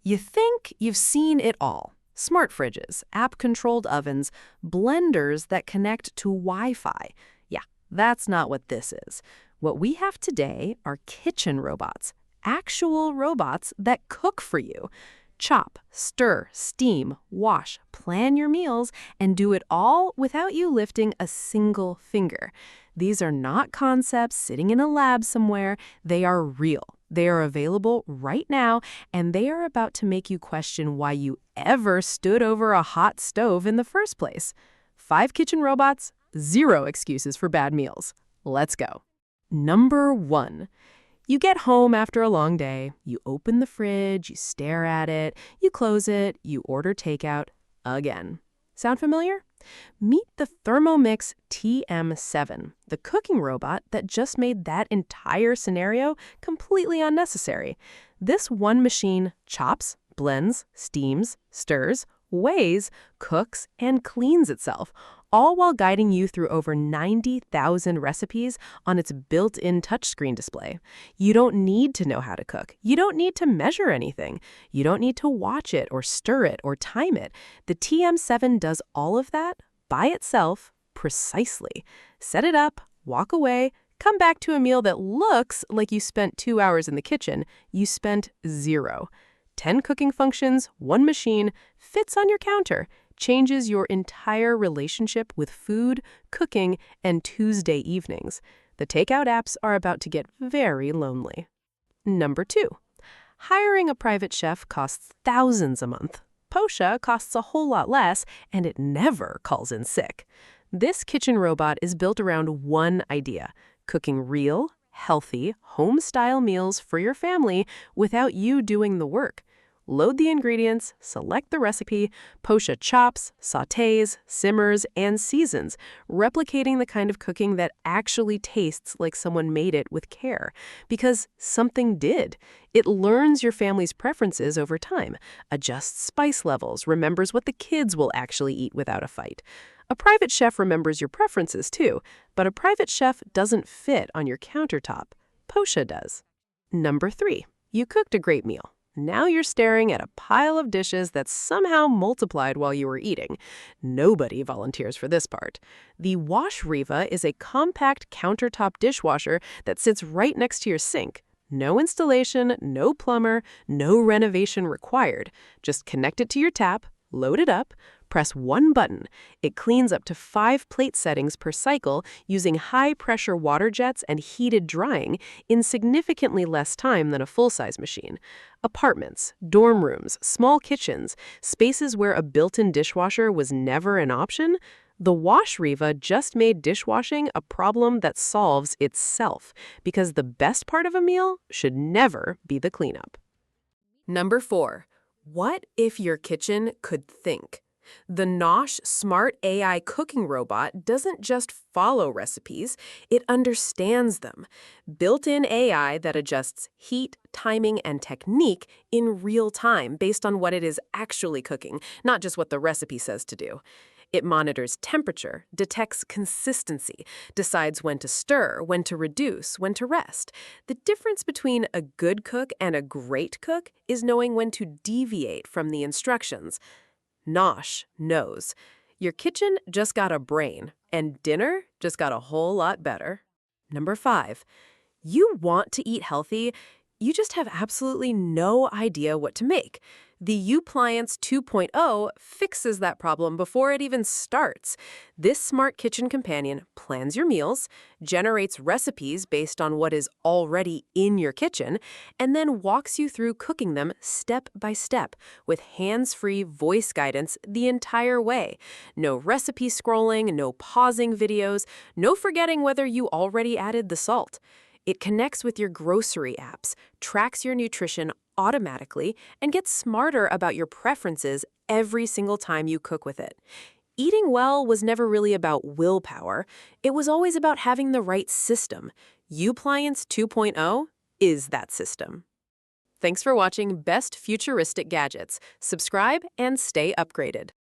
You think you've seen it all. Smart fridges, app-controlled ovens, blenders that connect to Wi-Fi. Yeah, that's not what this is. What we have today are kitchen robots, actual robots that cook for you. Chop, stir, steam, wash, plan your meals, and do it all without you lifting a single finger. These are not concepts sitting in a lab somewhere. They are real. They are available right now, and they are about to make you question why you ever stood over a hot stove in the first place. 5 kitchen robots, 0 excuses for bad meals. Let's go. Number 1. You get home after a long day, you open the fridge, you stare at it, you close it, you order takeout again. Sound familiar? Meet the Thermomix TM7, the cooking robot that just made that entire scenario completely unnecessary. This one machine chops, blends, steams, stirs, weighs, cooks, and cleans itself, all while guiding you through over 90,000 recipes on its built-in touchscreen display. You don't need to know how to cook. You don't need to measure anything. You don't need to watch it or stir it or time it. The TM7 does all of that by itself precisely. Set it up, walk away, come back to a meal that looks like you spent 2 hours in the kitchen. You spent 0. 10 cooking functions, 1 machine, fits on your counter, changes your entire relationship with food, cooking, and Tuesday evenings. The takeout apps are about to get very lonely. Number 2. Hiring a private chef costs thousands a month. Posha costs a whole lot less, and it never calls in sick. This kitchen robot is built around one idea: cooking real, healthy, home-style meals for your family without you doing the work. Load the ingredients, select the recipe, Posha chops, sautés, simmers, and seasons, replicating the kind of cooking that actually tastes like someone made it with care. Because something did. It learns your family's preferences over time, adjusts spice levels, remembers what the kids will actually eat without a fight. A private chef remembers your preferences too, but a private chef doesn't fit on your countertop. Posha does. Number 3. You cooked a great meal. Now you're staring at a pile of dishes that somehow multiplied while you were eating. Nobody volunteers for this part. The Washriva is a compact countertop dishwasher that sits right next to your sink. No installation, no plumber, no renovation required. Just connect it to your tap, load it up, press one button. It cleans up to 5 plate settings per cycle using high-pressure water jets and heated drying in significantly less time than a full-size machine. Apartments, dorm rooms, small kitchens, spaces where a built-in dishwasher was never an option, the Washriva just made dishwashing a problem that solves itself, because the best part of a meal should never be the cleanup. Number 4. What if your kitchen could think? The Nosh smart AI cooking robot doesn't just follow recipes, it understands them. Built-in AI that adjusts heat, timing, and technique in real time based on what it is actually cooking, not just what the recipe says to do. It monitors temperature, detects consistency, decides when to stir, when to reduce, when to rest. The difference between a good cook and a great cook is knowing when to deviate from the instructions. Nosh knows. Your kitchen just got a brain, and dinner just got a whole lot better. Number 5. You want to eat healthy, you just have absolutely no idea what to make. The Upliance 2.0 fixes that problem before it even starts. This smart kitchen companion plans your meals, generates recipes based on what is already in your kitchen, and then walks you through cooking them step by step with hands-free voice guidance the entire way. No recipe scrolling, no pausing videos, no forgetting whether you already added the salt. It connects with your grocery apps, tracks your nutrition automatically, and gets smarter about your preferences every single time you cook with it. Eating well was never really about willpower. It was always about having the right system. Upliance 2.0 is that system. Thanks for watching Best Futuristic Gadgets. Subscribe and stay upgraded.